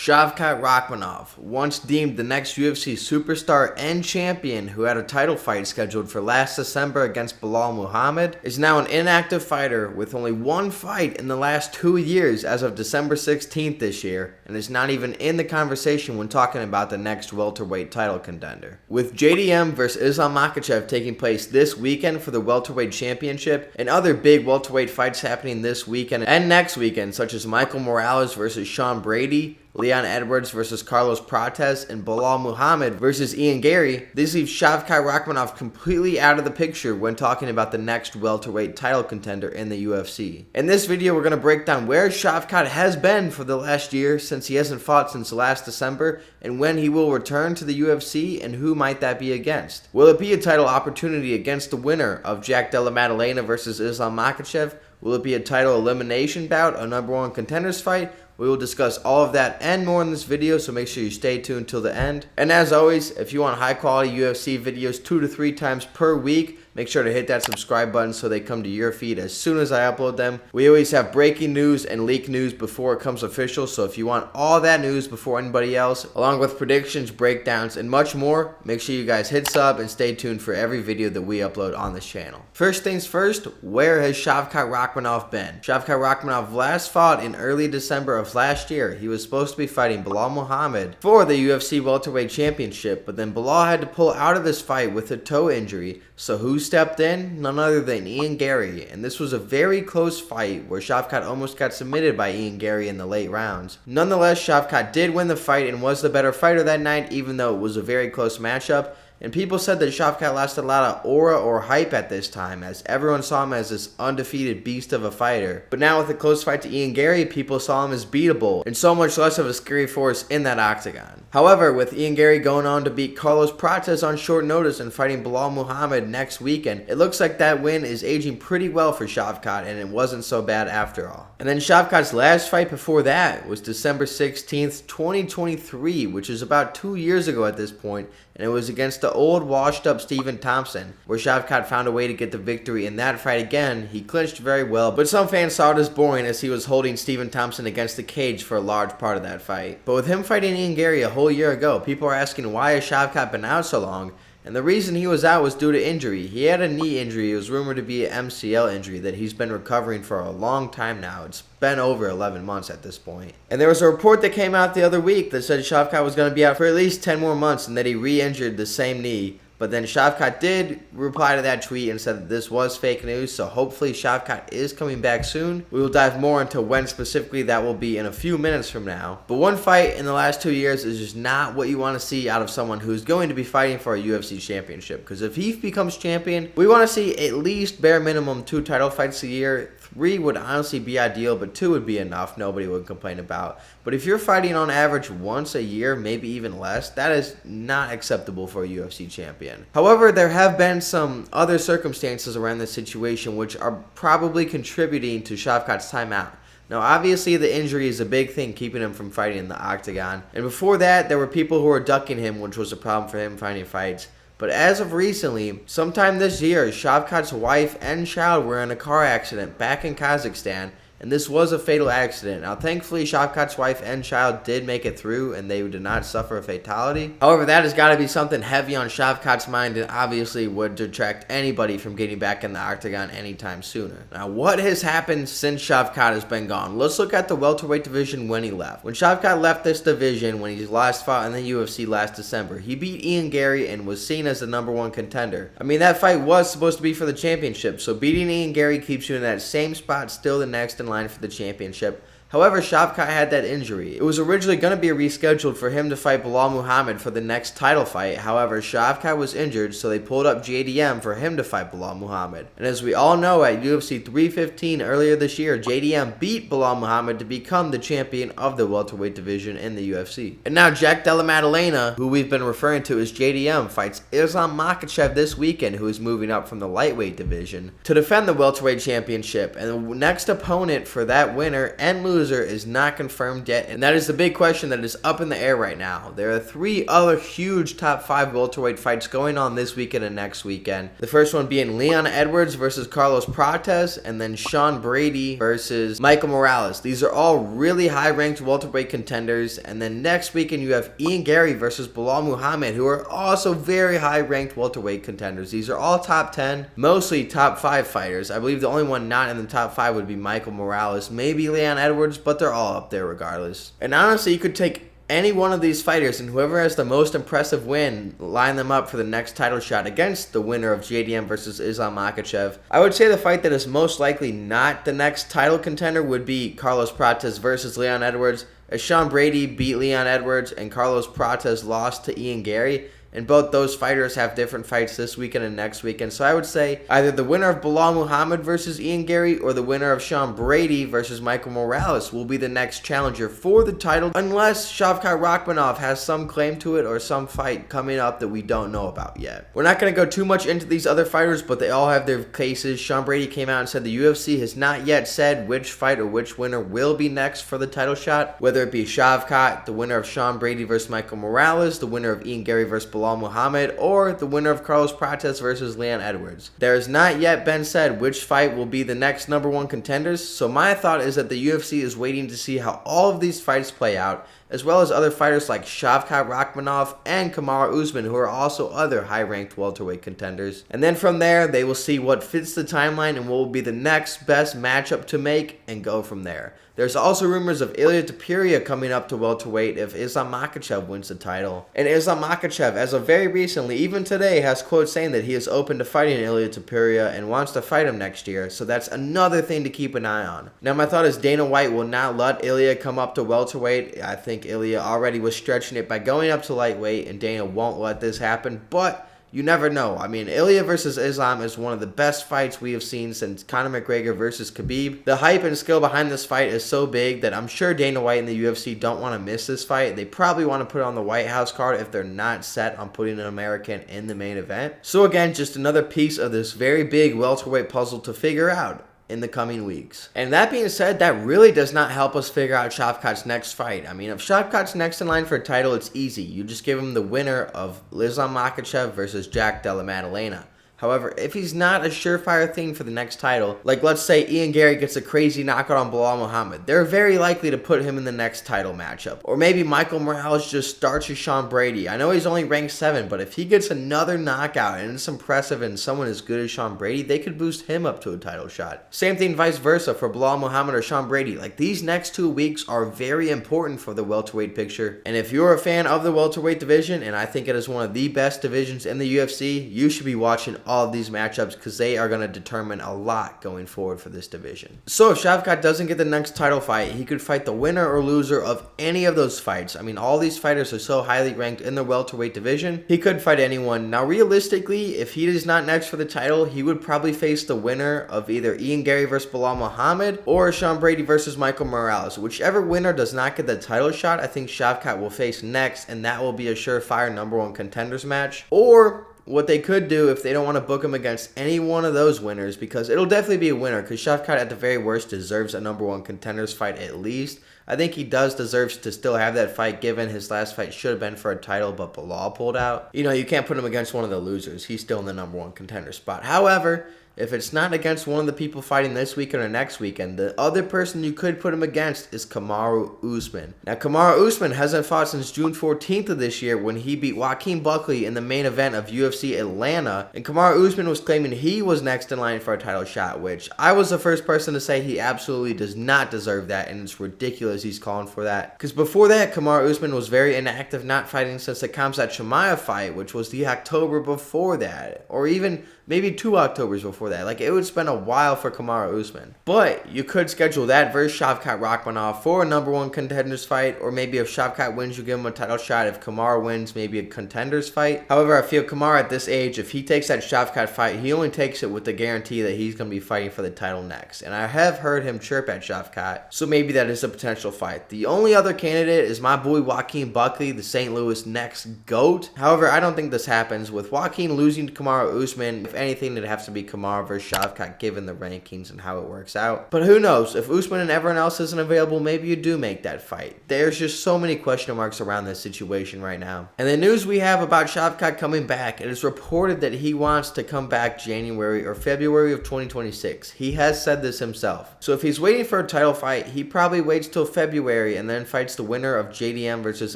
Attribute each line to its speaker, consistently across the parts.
Speaker 1: Shavkat Rakhmonov, once deemed the next UFC superstar and champion who had a title fight scheduled for last December against Belal Muhammad, is now an inactive fighter with only one fight in the last 2 years as of December 16th this year, and is not even in the conversation when talking about the next welterweight title contender. With JDM vs Islam Makhachev taking place this weekend for the welterweight championship, and other big welterweight fights happening this weekend and next weekend, such as Michael Morales vs Sean Brady, Leon Edwards vs Carlos Prates, and Belal Muhammad vs Ian Garry, this leaves Shavkat Rakhmonov completely out of the picture when talking about the next welterweight title contender in the UFC. In this video, we're going to break down where Shavkat has been for the last year since he hasn't fought since last December, and when he will return to the UFC, and who might that be against. Will it be a title opportunity against the winner of Jack Della Maddalena vs Islam Makhachev? Will it be a title elimination bout, a number one contenders fight? We will discuss all of that and more in this video, so make sure you stay tuned till the end. And as always, if you want high quality UFC videos 2 to 3 times per week, make sure to hit that subscribe button so they come to your feed as soon as I upload them. We always have breaking news and leak news before it comes official, so if you want all that news before anybody else, along with predictions, breakdowns, and much more, make sure you guys hit sub and stay tuned for every video that we upload on this channel. First things first, where has Shavkat Rakhmonov been? Shavkat Rakhmonov last fought in early December of last year. He was supposed to be fighting Belal Muhammad for the UFC welterweight championship, but then Belal had to pull out of this fight with a toe injury, so who stepped in? None other than Ian Garry, and this was a very close fight where Shavkat almost got submitted by Ian Garry in the late rounds. Nonetheless, Shavkat did win the fight and was the better fighter that night, even though it was a very close matchup. And people said that Shavkat lost a lot of aura or hype at this time, as everyone saw him as this undefeated beast of a fighter. But now with a close fight to Ian Garry, people saw him as beatable, and so much less of a scary force in that octagon. However, with Ian Garry going on to beat Carlos Prates on short notice and fighting Belal Muhammad next weekend, it looks like that win is aging pretty well for Shavkat, and it wasn't so bad after all. And then Shavkat's last fight before that was December 16th, 2023, which is about 2 years ago at this point, and it was against the old washed-up Stephen Thompson, where Shavkat found a way to get the victory in that fight again. He clinched very well, but some fans saw it as boring as he was holding Stephen Thompson against the cage for a large part of that fight. But with him fighting Ian Garry a whole year ago, people are asking why has Shavkat been out so long? And the reason he was out was due to injury. He had a knee injury. It was rumored to be an MCL injury that he's been recovering for a long time now. It's been over 11 months at this point. And there was a report that came out the other week that said Shavkat was going to be out for at least 10 more months and that he re-injured the same knee. But then Shavkat did reply to that tweet and said that this was fake news, so hopefully Shavkat is coming back soon. We will dive more into when specifically that will be in a few minutes from now. But one fight in the last 2 years is just not what you want to see out of someone who's going to be fighting for a UFC championship. Because if he becomes champion, we want to see at least bare minimum 2 title fights a year. 3 would honestly be ideal, but 2 would be enough. Nobody would complain about. But if you're fighting on average once a year, maybe even less, that is not acceptable for a UFC champion. However, there have been some other circumstances around this situation which are probably contributing to Shavkat's time out. Now, obviously, the injury is a big thing keeping him from fighting in the octagon. And before that, there were people who were ducking him, which was a problem for him finding fights. But as of recently, sometime this year, Shavkat's wife and child were in a car accident back in Kazakhstan, and this was a fatal accident. Now, thankfully, Shavkat's wife and child did make it through, and they did not suffer a fatality. However, that has got to be something heavy on Shavkat's mind, and obviously would detract anybody from getting back in the octagon anytime sooner. Now, what has happened since Shavkat has been gone? Let's look at the welterweight division when he left. When Shavkat left this division, when he last fought in the UFC last December, he beat Ian Garry and was seen as the #1 contender. I mean, that fight was supposed to be for the championship, so beating Ian Garry keeps you in that same spot, still the next in line for the championship. However, Shavkat had that injury. It was originally going to be rescheduled for him to fight Belal Muhammad for the next title fight. However, Shavkat was injured, so they pulled up JDM for him to fight Belal Muhammad. And as we all know, at UFC 315 earlier this year, JDM beat Belal Muhammad to become the champion of the welterweight division in the UFC. And now Jack Della Maddalena, who we've been referring to as JDM, fights Islam Makhachev this weekend, who is moving up from the lightweight division to defend the welterweight championship. And the next opponent for that winner and loser loser is not confirmed yet, and that is the big question that is up in the air right now. There are 3 other huge top 5 welterweight fights going on this weekend and next weekend. The first one being Leon Edwards versus Carlos Prates, and then Sean Brady versus Michael Morales. These are all really high-ranked welterweight contenders, and then next weekend you have Ian Garry versus Belal Muhammad, who are also very high-ranked welterweight contenders. These are all top 10, mostly top 5 fighters. I believe the only one not in the top 5 would be Michael Morales, maybe Leon Edwards, but they're all up there regardless. And honestly, you could take any one of these fighters, and whoever has the most impressive win, line them up for the next title shot against the winner of JDM versus Islam Makhachev. I would say the fight that is most likely not the next title contender would be Carlos Prates versus Leon Edwards, as Sean Brady beat Leon Edwards and Carlos Prates lost to Ian Garry. And both those fighters have different fights this weekend and next weekend. So I would say either the winner of Belal Muhammad versus Ian Garry or the winner of Sean Brady versus Michael Morales will be the next challenger for the title, unless Shavkat Rakhmonov has some claim to it or some fight coming up that we don't know about yet. We're not going to go too much into these other fighters, but they all have their cases. Sean Brady came out and said the UFC has not yet said which fight or which winner will be next for the title shot, whether it be Shavkat, the winner of Sean Brady versus Michael Morales, the winner of Ian Garry versus Belal Muhammad, or the winner of Carlos Prates versus Leon Edwards. There has not yet been said which fight will be the next #1 contenders, so my thought is that the UFC is waiting to see how all of these fights play out, as well as other fighters like Shavkat Rakhmonov and Kamaru Usman, who are also other high-ranked welterweight contenders. And then from there, they will see what fits the timeline and what will be the next best matchup to make and go from there. There's also rumors of Ilia Topuria coming up to welterweight if Islam Makhachev wins the title. And Islam Makhachev, as of very recently, even today, has quotes saying that he is open to fighting Ilia Topuria and wants to fight him next year. So that's another thing to keep an eye on. Now, my thought is Dana White will not let Ilia come up to welterweight. I think Ilia already was stretching it by going up to lightweight, and Dana won't let this happen. But you never know. I mean, Ilia versus Islam is one of the best fights we have seen since Conor McGregor versus Khabib. The hype and skill behind this fight is so big that I'm sure Dana White and the UFC don't want to miss this fight. They probably want to put it on the White House card if they're not set on putting an American in the main event. So again, just another piece of this very big welterweight puzzle to figure out in the coming weeks. And that being said, that really does not help us figure out Shavkat's next fight. I mean, if Shavkat's next in line for a title, it's easy. You just give him the winner of Islam Makhachev versus Jack Della Maddalena. However, if he's not a surefire thing for the next title, like let's say Ian Garry gets a crazy knockout on Belal Muhammad, they're very likely to put him in the next title matchup. Or maybe Michael Morales just starts with Sean Brady. I know he's only ranked 7, but if he gets another knockout and it's impressive and someone as good as Sean Brady, they could boost him up to a title shot. Same thing vice versa for Belal Muhammad or Sean Brady. Like, these next 2 weeks are very important for the welterweight picture. And if you're a fan of the welterweight division, and I think it is one of the best divisions in the UFC, you should be watching all of these matchups because they are going to determine a lot going forward for this division. So if Shavkat doesn't get the next title fight, he could fight the winner or loser of any of those fights. I mean, all these fighters are so highly ranked in the welterweight division, he could fight anyone. Now, realistically, if he is not next for the title, he would probably face the winner of either Ian Garry versus Belal Muhammad or Sean Brady versus Michael Morales. Whichever winner does not get the title shot, I think Shavkat will face next, and that will be a surefire #1 contenders match. Or what they could do if they don't want to book him against any one of those winners, because it'll definitely be a winner, because Shavkat at the very worst deserves a #1 contenders fight at least. I think he does deserve to still have that fight, given his last fight should have been for a title, but Belal pulled out. You know, you can't put him against one of the losers. He's still in the #1 contender spot. However, if it's not against one of the people fighting this weekend or next weekend, the other person you could put him against is Kamaru Usman. Now, Kamaru Usman hasn't fought since June 14th of this year when he beat Joaquin Buckley in the main event of UFC Atlanta. And Kamaru Usman was claiming he was next in line for a title shot, which I was the first person to say he absolutely does not deserve that, and it's ridiculous he's calling for that. Because before that, Kamaru Usman was very inactive, not fighting since the Khamzat Chimaev fight, which was the October before that, or even maybe 2 Octobers before that. Like, it would spend a while for Kamaru Usman. But you could schedule that versus Shavkat Rakhmonov for a #1 contenders fight, or maybe if Shavkat wins, you give him a title shot. If Kamaru wins, maybe a contenders fight. However, I feel Kamaru at this age, if he takes that Shavkat fight, he only takes it with the guarantee that he's going to be fighting for the title next. And I have heard him chirp at Shavkat, so maybe that is a potential fight. The only other candidate is my boy Joaquin Buckley, the St. Louis next GOAT. However, I don't think this happens. With Joaquin losing to Kamaru Usman, anything, it'd have to be Kamaru versus Shavkat given the rankings and how it works out. But who knows? If Usman and everyone else isn't available, maybe you do make that fight. There's just so many question marks around this situation right now. And the news we have about Shavkat coming back, it is reported that he wants to come back January or February of 2026. He has said this himself. So if he's waiting for a title fight, he probably waits till February and then fights the winner of JDM versus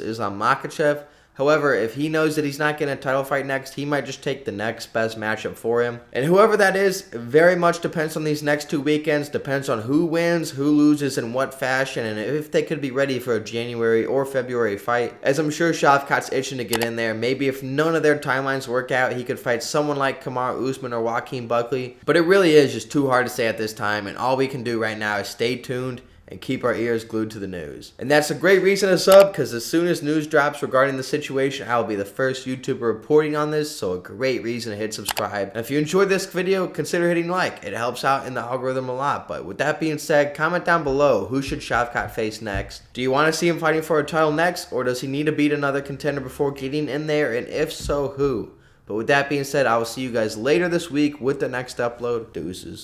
Speaker 1: Islam Makhachev. However, if he knows that he's not getting a title fight next, he might just take the next best matchup for him. And whoever that is, very much depends on these next 2 weekends, depends on who wins, who loses, in what fashion, and if they could be ready for a January or February fight. As I'm sure Shavkat's itching to get in there. Maybe if none of their timelines work out, he could fight someone like Kamaru Usman or Joaquin Buckley. But it really is just too hard to say at this time, and all we can do right now is stay tuned and keep our ears glued to the news. And that's a great reason to sub, because as soon as news drops regarding the situation, I will be the first YouTuber reporting on this, so a great reason to hit subscribe. And if you enjoyed this video, consider hitting like. It helps out in the algorithm a lot. But with that being said, comment down below, who should Shavkat face next? Do you want to see him fighting for a title next, or does he need to beat another contender before getting in there, and if so, who? But with that being said, I will see you guys later this week with the next upload. Deuces.